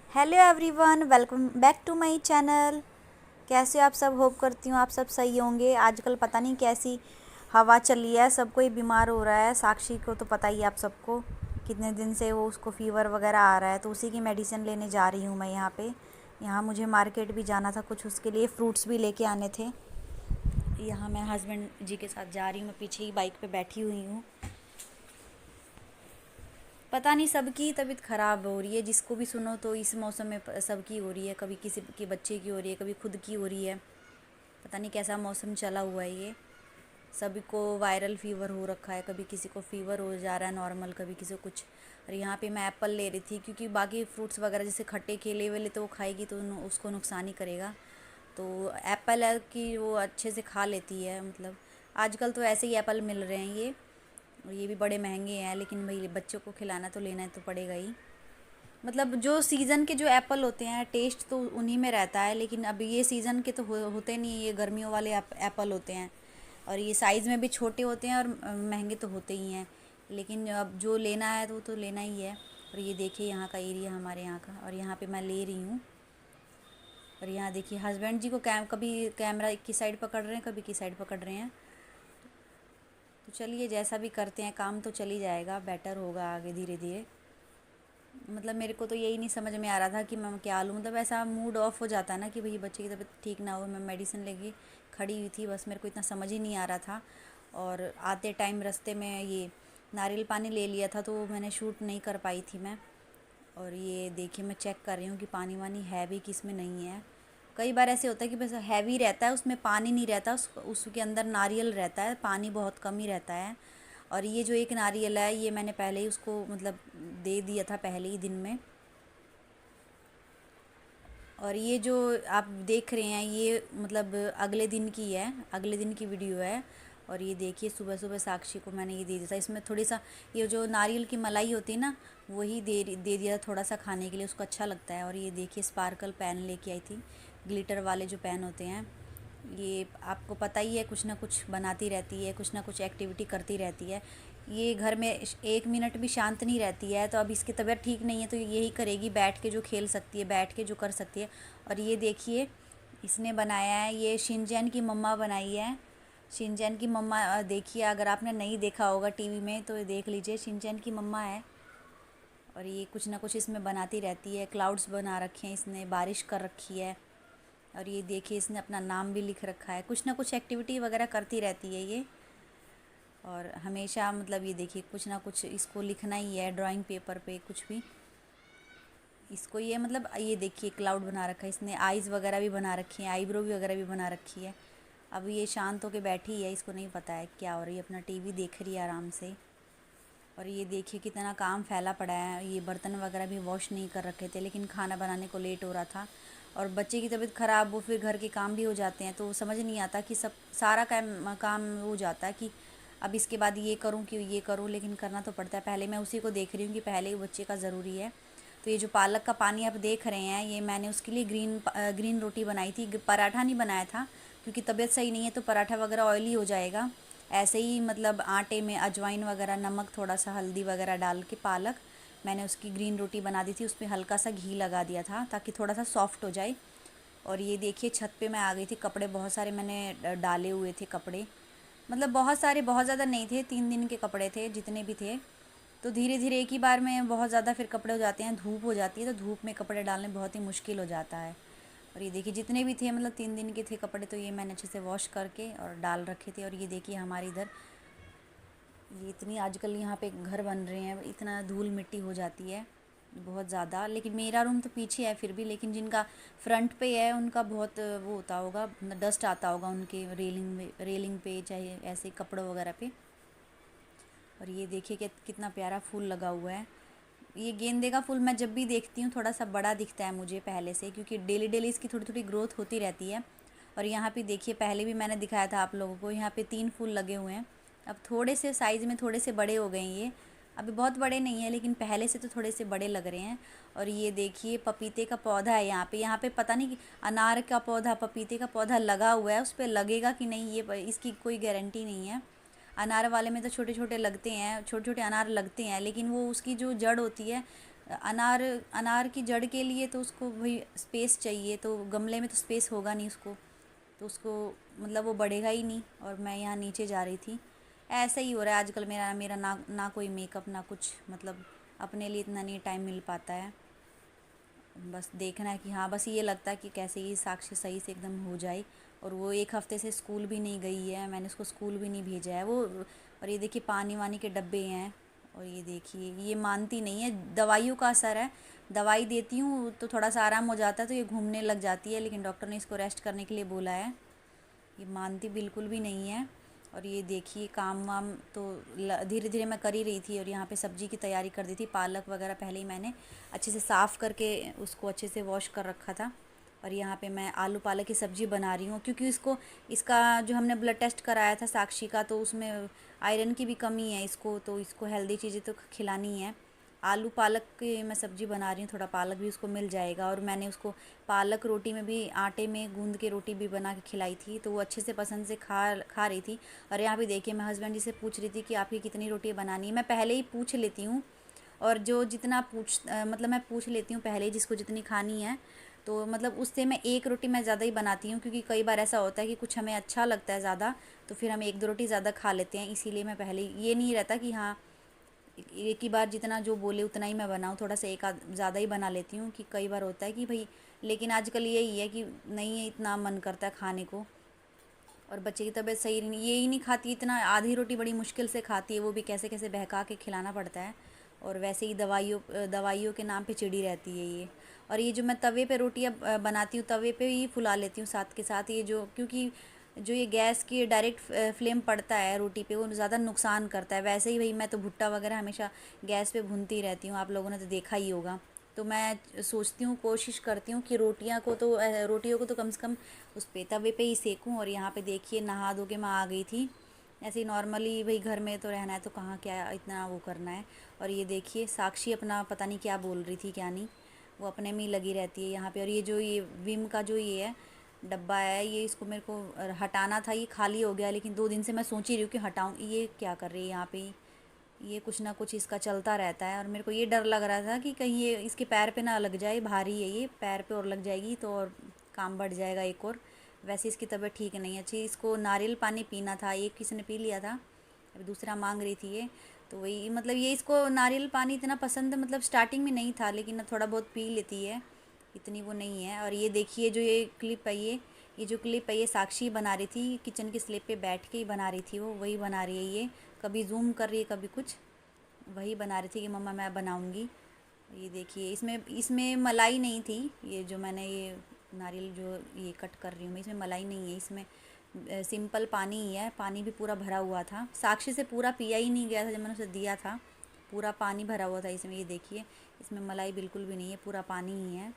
Hello everyone, welcome back to my channel. कैसे हो आप सब? होप करती हूँ आप सब सही होंगे। आजकल पता नहीं कैसी हवा चली है, सब कोई बीमार हो रहा है। साक्षी को तो पता ही है आप सबको, कितने दिन से वो उसको फ़ीवर वगैरह आ रहा है, तो उसी की मेडिसिन लेने जा रही हूँ मैं यहाँ पे। यहाँ मुझे मार्केट भी जाना था, कुछ उसके लिए फ्रूट्स भी लेके आने थे। यहाँ मैं हस्बैंड जी के साथ जा रही हूँ, मैं पीछे ही बाइक पे बैठी हुई हूँ। पता नहीं, सबकी तबीयत ख़राब हो रही है, जिसको भी सुनो तो इस मौसम में सबकी हो रही है। कभी किसी के बच्चे की हो रही है, कभी खुद की हो रही है। पता नहीं कैसा मौसम चला हुआ है ये। सभी को वायरल फ़ीवर हो रखा है, कभी किसी को फ़ीवर हो जा रहा है नॉर्मल, कभी किसी को कुछ। और यहाँ पे मैं एप्पल ले रही थी, क्योंकि बाकी फ्रूट्स वगैरह जैसे खट्टे केले वेले तो वो खाएगी तो उसको नुकसान ही करेगा। तो एप्पल है कि वो अच्छे से खा लेती है। मतलब आजकल तो ऐसे ही एप्पल मिल रहे हैं ये, और ये भी बड़े महंगे हैं, लेकिन भाई बच्चों को खिलाना तो लेना तो पड़ेगा ही। मतलब जो सीज़न के जो एप्पल होते हैं, टेस्ट तो उन्हीं में रहता है, लेकिन अब ये सीज़न के तो होते नहीं, ये गर्मियों वाले एप्पल होते हैं। और ये साइज़ में भी छोटे होते हैं, और महंगे तो होते ही हैं। लेकिन अब जो लेना है तो वो तो लेना ही है। और ये देखिए यहाँ का एरिया हमारे यहाँ का, और यहाँ पे मैं ले रही हूँ। और यहाँ देखिए हस्बैंड जी को कभी कैमरा की साइड पकड़ रहे हैं, कभी की साइड पकड़ रहे हैं। तो चलिए, जैसा भी करते हैं काम तो चल ही जाएगा, बेटर होगा आगे धीरे धीरे। मतलब मेरे को तो यही नहीं समझ में आ रहा था कि मैं क्या लूँ। मतलब ऐसा मूड ऑफ हो जाता है ना कि भाई बच्चे की तबीयत ठीक ना हो, मैं मेडिसिन लेके खड़ी हुई थी, बस मेरे को इतना समझ ही नहीं आ रहा था। और आते टाइम रास्ते में ये नारियल पानी ले लिया था, तो मैंने शूट नहीं कर पाई थी मैं। और ये देखिए मैं चेक कर रही हूँ कि पानी वानी है भी कि इसमें नहीं है। कई बार ऐसे होता है कि बस हैवी रहता है, उसमें पानी नहीं रहता, उसके अंदर नारियल रहता है, पानी बहुत कम ही रहता है। और ये जो एक नारियल है, ये मैंने पहले ही उसको मतलब दे दिया था पहले ही दिन में। और ये जो आप देख रहे हैं ये मतलब अगले दिन की है, अगले दिन की वीडियो है। और ये देखिए सुबह सुबह साक्षी को मैंने ये दे दिया था, इसमें थोड़ी सा ये जो नारियल की मलाई होती है ना, वही दे दिया था थोड़ा सा खाने के लिए, उसको अच्छा लगता है। और ये देखिए स्पार्कल पेन लेके आई थी, ग्लिटर वाले जो पेन होते हैं। ये आपको पता ही है, कुछ ना कुछ बनाती रहती है, कुछ ना कुछ एक्टिविटी करती रहती है। ये घर में एक मिनट भी शांत नहीं रहती है। तो अब इसकी तबीयत ठीक नहीं है, तो यही करेगी, बैठ के जो खेल सकती है, बैठ के जो कर सकती है। और ये देखिए इसने बनाया है, ये शिनचैन की मम्मा बनाई है। शिनचैन की मम्मा देखिए, अगर आपने नहीं देखा होगा टीवी में तो ये देख लीजिए, शिनचैन की मम्मा है। और ये कुछ ना कुछ इसमें बनाती रहती है, क्लाउड्स बना रखे हैं इसने, बारिश कर रखी है। और ये देखिए इसने अपना नाम भी लिख रखा है, कुछ ना कुछ एक्टिविटी वगैरह करती रहती है ये। और हमेशा मतलब ये देखिए कुछ ना कुछ इसको लिखना ही है ड्राइंग पेपर पे कुछ भी। इसको ये मतलब ये देखिए क्लाउड बना रखा है इसने, आइज़ वगैरह भी बना रखी है, आईब्रो भी वगैरह भी बना रखी है। अब ये शांत होके बैठी है, इसको नहीं पता है क्या हो रही है, अपना टीवी देख रही है आराम से। और ये देखिए कितना काम फैला पड़ा है, ये बर्तन वगैरह भी वॉश नहीं कर रखे थे, लेकिन खाना बनाने को लेट हो रहा था। और बच्चे की तबीयत ख़राब हो, फिर घर के काम भी हो जाते हैं, तो समझ नहीं आता कि सब सारा काम काम हो जाता है कि अब इसके बाद ये करूँ कि ये करूँ, लेकिन करना तो पड़ता है। पहले मैं उसी को देख रही हूँ कि पहले ही बच्चे का ज़रूरी है। तो ये जो पालक का पानी आप देख रहे हैं, ये मैंने उसके लिए ग्रीन रोटी बनाई थी, पराठा नहीं बनाया था, क्योंकि तबीयत सही नहीं है तो पराठा वगैरह ऑयली हो जाएगा। ऐसे ही मतलब आटे में अजवाइन वगैरह, नमक, थोड़ा सा हल्दी वगैरह डाल के पालक, मैंने उसकी ग्रीन रोटी बना दी थी, उसमें हल्का सा घी लगा दिया था ताकि थोड़ा सा सॉफ्ट हो जाए। और ये देखिए छत पे मैं आ गई थी, कपड़े बहुत सारे मैंने डाले हुए थे कपड़े। मतलब बहुत सारे, बहुत ज़्यादा नहीं थे, 3 दिन के कपड़े थे जितने भी थे। तो धीरे धीरे एक ही बार में बहुत ज़्यादा फिर कपड़े हो जाते हैं, धूप हो जाती है तो धूप में कपड़े डालने बहुत ही मुश्किल हो जाता है। और ये देखिए जितने भी थे मतलब 3 दिन के थे कपड़े, तो ये मैंने अच्छे से वॉश करके और डाल रखे थे। और ये देखिए हमारे इधर ये इतनी आजकल यहाँ पे घर बन रहे हैं, इतना धूल मिट्टी हो जाती है बहुत ज़्यादा। लेकिन मेरा रूम तो पीछे है फिर भी, लेकिन जिनका फ्रंट पे है उनका बहुत वो होता होगा, डस्ट आता होगा उनके रेलिंग में, रेलिंग पे चाहे ऐसे कपड़ों वगैरह पे। और ये देखिए कि कितना प्यारा फूल लगा हुआ है। ये गेंदे का फूल मैं जब भी देखती हूँ थोड़ा सा बड़ा दिखता है मुझे पहले से, क्योंकि डेली डेली इसकी थोड़ी थोड़ी ग्रोथ होती रहती है। और यहाँ पे देखिए पहले भी मैंने दिखाया था आप लोगों को, यहाँ पे 3 फूल लगे हुए हैं। अब थोड़े से साइज़ में थोड़े से बड़े हो गए हैं ये, अभी बहुत बड़े नहीं हैं, लेकिन पहले से तो थोड़े से बड़े लग रहे हैं। और ये देखिए पपीते का पौधा है यहाँ पे पता नहीं कि अनार का पौधा, पपीते का पौधा लगा हुआ है, उस पर लगेगा कि नहीं ये इसकी कोई गारंटी नहीं है। अनार वाले में तो छोटे छोटे लगते हैं, छोटे छोटे अनार लगते हैं, लेकिन वो उसकी जो जड़ होती है अनार अनार की जड़ के लिए तो उसको भाई स्पेस चाहिए, तो गमले में तो स्पेस होगा नहीं उसको, तो उसको मतलब वो बढ़ेगा ही नहीं। और मैं यहाँ नीचे जा रही थी। ऐसा ही हो रहा है आजकल मेरा मेरा ना ना कोई मेकअप ना कुछ, मतलब अपने लिए इतना नहीं टाइम मिल पाता है। बस देखना है कि हाँ, बस ये लगता है कि कैसे ये साक्षी सही से एकदम हो जाए। और वो एक हफ़्ते से स्कूल भी नहीं गई है, मैंने उसको स्कूल भी नहीं भेजा है वो। और ये देखिए पानी वानी के डब्बे हैं। और ये देखिए ये मानती नहीं है, दवाइयों का असर है। दवाई देती हूँ तो थोड़ा सा आराम हो जाता है, तो ये घूमने लग जाती है, लेकिन डॉक्टर ने इसको रेस्ट करने के लिए बोला है। ये मानती बिल्कुल भी नहीं है। और ये देखिए काम वाम तो धीरे धीरे मैं कर ही रही थी। और यहाँ पे सब्ज़ी की तैयारी कर दी थी, पालक वगैरह पहले ही मैंने अच्छे से साफ़ करके उसको अच्छे से वॉश कर रखा था। और यहाँ पे मैं आलू पालक की सब्ज़ी बना रही हूँ, क्योंकि इसको इसका जो हमने ब्लड टेस्ट कराया था साक्षी का, तो उसमें आयरन की भी कमी है इसको, तो इसको हेल्दी चीज़ें तो खिलानी है। आलू पालक की मैं सब्ज़ी बना रही हूँ, थोड़ा पालक भी उसको मिल जाएगा। और मैंने उसको पालक रोटी में भी आटे में गूंद के रोटी भी बना के खिलाई थी, तो वो अच्छे से पसंद से खा रही थी। और यहाँ पे देखिए मैं हस्बैंड जी से पूछ रही थी कि आपकी कितनी रोटी बनानी है। मैं पहले ही पूछ लेती हूँ, और जो जितना मतलब मैं पूछ लेती हूँ पहले ही जिसको जितनी खानी है, तो मतलब उससे मैं एक रोटी मैं ज़्यादा ही बनाती हूँ, क्योंकि कई बार ऐसा होता है कि कुछ हमें अच्छा लगता है ज़्यादा, तो फिर हम एक दो रोटी ज़्यादा खा लेते हैं। इसीलिए मैं पहले ये नहीं रहता कि हाँ एक ही बार जितना जो बोले उतना ही मैं बनाऊँ, थोड़ा सा एक आध ज़्यादा ही बना लेती हूँ, कि कई बार होता है कि भाई, लेकिन आजकल यही है कि नहीं है, इतना मन करता है खाने को। और बच्चे की तबीयत सही नहीं, ये ही नहीं खाती, इतना आधी रोटी बड़ी मुश्किल से खाती है, वो भी कैसे कैसे बहका के खिलाना पड़ता है। और वैसे ही दवाइयों के नाम पे चिड़ी रहती है ये। और ये जो मैं तवे पे रोटियां बनाती हूँ, तवे पे ही फुला लेती हूँ साथ के साथ, ये जो क्योंकि जो ये गैस की डायरेक्ट फ्लेम पड़ता है रोटी पे, वो ज़्यादा नुकसान करता है। वैसे ही भाई मैं तो भुट्टा वगैरह हमेशा गैस पे भूनती रहती हूँ, आप लोगों ने तो देखा ही होगा। तो मैं सोचती हूँ, कोशिश करती हूँ कि रोटियों को तो कम से कम उस पे तवे पे ही सेकूं। और यहाँ पे देखिए नहा धो के मैं आ गई थी। ऐसे ही नॉर्मली भाई घर में तो रहना है, तो कहाँ क्या इतना वो करना है। और ये देखिए साक्षी अपना पता नहीं क्या बोल रही थी क्या नहीं, वो अपने में ही लगी रहती है यहाँ पे। और ये जो ये विम का जो ये है डब्बा है, ये इसको मेरे को हटाना था, ये खाली हो गया, लेकिन 2 दिन से मैं सोच ही रही हूँ कि हटाऊँ। ये क्या कर रही है यहाँ पे, ये कुछ ना कुछ इसका चलता रहता है। और मेरे को ये डर लग रहा था कि कहीं ये इसके पैर पे ना लग जाए, भारी है ये, पैर पे और लग जाएगी तो और काम बढ़ जाएगा एक और। वैसे इसकी तबीयत ठीक नहीं है। अच्छी, इसको नारियल पानी पीना था, एक किसी ने पी लिया था, अभी दूसरा मांग रही थी ये। तो वही मतलब ये इसको नारियल पानी इतना पसंद मतलब स्टार्टिंग में नहीं था, लेकिन थोड़ा बहुत पी लेती है, इतनी वो नहीं है। और ये देखिए जो ये क्लिप है, ये जो क्लिप है ये साक्षी बना रही थी, किचन की स्लेब पे बैठ के ही बना रही थी वो, वही बना रही है ये। कभी जूम कर रही है कभी कुछ, वही बना रही थी कि मम्मा मैं बनाऊंगी। ये देखिए इसमें इसमें मलाई नहीं थी, ये जो मैंने ये नारियल जो ये कट कर रही हूँ मैं, इसमें मलाई नहीं है, इसमें सिंपल पानी ही है। पानी भी पूरा भरा हुआ था, साक्षी से पूरा पिया ही नहीं गया था जब मैंने उसे दिया था, पूरा पानी भरा हुआ था इसमें। ये देखिए इसमें मलाई बिल्कुल भी नहीं है, पूरा पानी ही है।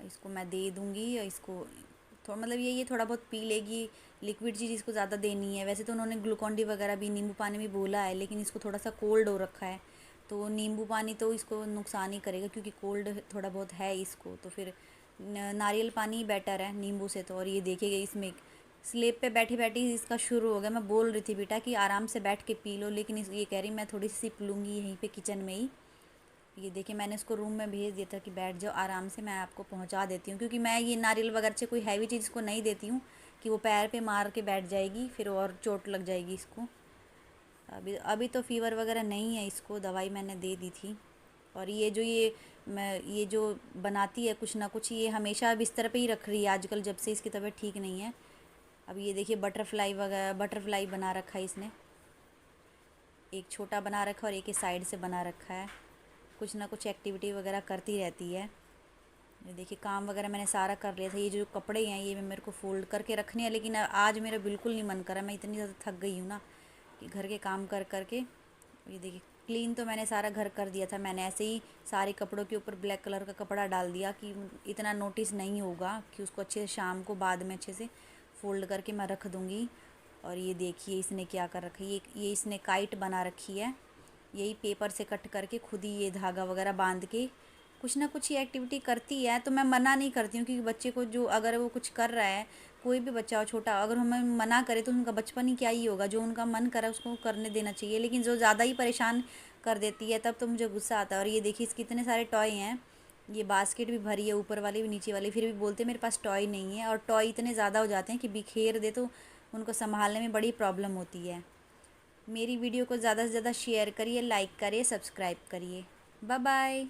इसको मैं दे दूँगी, इसको थोड़ा मतलब ये थोड़ा बहुत पी लेगी। लिक्विड चीज़ इसको ज़्यादा देनी है। वैसे तो उन्होंने ग्लूकॉन डी वगैरह भी, नींबू पानी भी बोला है, लेकिन इसको थोड़ा सा कोल्ड हो रखा है, तो नींबू पानी तो इसको नुकसान ही करेगा, क्योंकि कोल्ड थोड़ा बहुत है इसको। तो फिर नारियल पानी ही बेटर है नींबू से तो। और ये देखिएगा इसमें स्लेब पे बैठी बैठी इसका शुरू हो गया। मैं बोल रही थी बेटा कि आराम से बैठ के पी लो, लेकिन ये कह रही मैं थोड़ी सी सिप लूँगी यहीं पे किचन में ही। ये देखिए मैंने इसको रूम में भेज दिया था कि बैठ जाओ आराम से, मैं आपको पहुंचा देती हूँ, क्योंकि मैं ये नारियल वगैरह से कोई हैवी चीज़ इसको नहीं देती हूँ कि वो पैर पे मार के बैठ जाएगी, फिर और चोट लग जाएगी इसको। अभी अभी तो फीवर वगैरह नहीं है इसको, दवाई मैंने दे दी थी। और ये जो ये जो बनाती है कुछ ना कुछ, ये हमेशा बिस्तर पे ही रख रही है आजकल, जब से इसकी तबीयत ठीक नहीं है। अब ये देखिए बटरफ्लाई वगैरह, बटरफ्लाई बना रखा है इसने, एक छोटा बना रखा है और एक ही साइड से बना रखा है। कुछ ना कुछ एक्टिविटी वगैरह करती रहती है। ये देखिए काम वगैरह मैंने सारा कर लिया था। ये जो कपड़े हैं ये मेरे को फ़ोल्ड करके रखने हैं, लेकिन आज मेरा बिल्कुल नहीं मन करा, मैं इतनी ज़्यादा थक गई हूँ ना कि घर के काम कर कर के। ये देखिए क्लीन तो मैंने सारा घर कर दिया था, मैंने ऐसे ही सारे कपड़ों के ऊपर ब्लैक कलर का कपड़ा डाल दिया कि इतना नोटिस नहीं होगा, कि उसको अच्छे से शाम को बाद में अच्छे से फ़ोल्ड करके मैं रख दूँगी। और ये देखिए इसने क्या कर रखा है, ये इसने काइट बना रखी है, यही पेपर से कट करके खुद ही ये धागा वगैरह बांध के कुछ ना कुछ ही एक्टिविटी करती है। तो मैं मना नहीं करती हूँ, क्योंकि बच्चे को जो अगर वो कुछ कर रहा है, कोई भी बच्चा हो छोटा, अगर हमें मना करे तो उनका बचपन ही क्या ही होगा, जो उनका मन करे उसको करने देना चाहिए। लेकिन जो ज़्यादा ही परेशान कर देती है तब तो मुझे गुस्सा आता है। और ये देखिए इसके इतने सारे टॉय हैं, ये बास्केट भी भरी है, ऊपर वाली भी नीचे वाली, फिर भी बोलते मेरे पास टॉय नहीं है। और टॉय इतने ज़्यादा हो जाते हैं कि बिखेर दे तो उनको संभालने में बड़ी प्रॉब्लम होती है। मेरी वीडियो को ज़्यादा से ज़्यादा शेयर करिए, लाइक करिए, सब्सक्राइब करिए। Bye bye.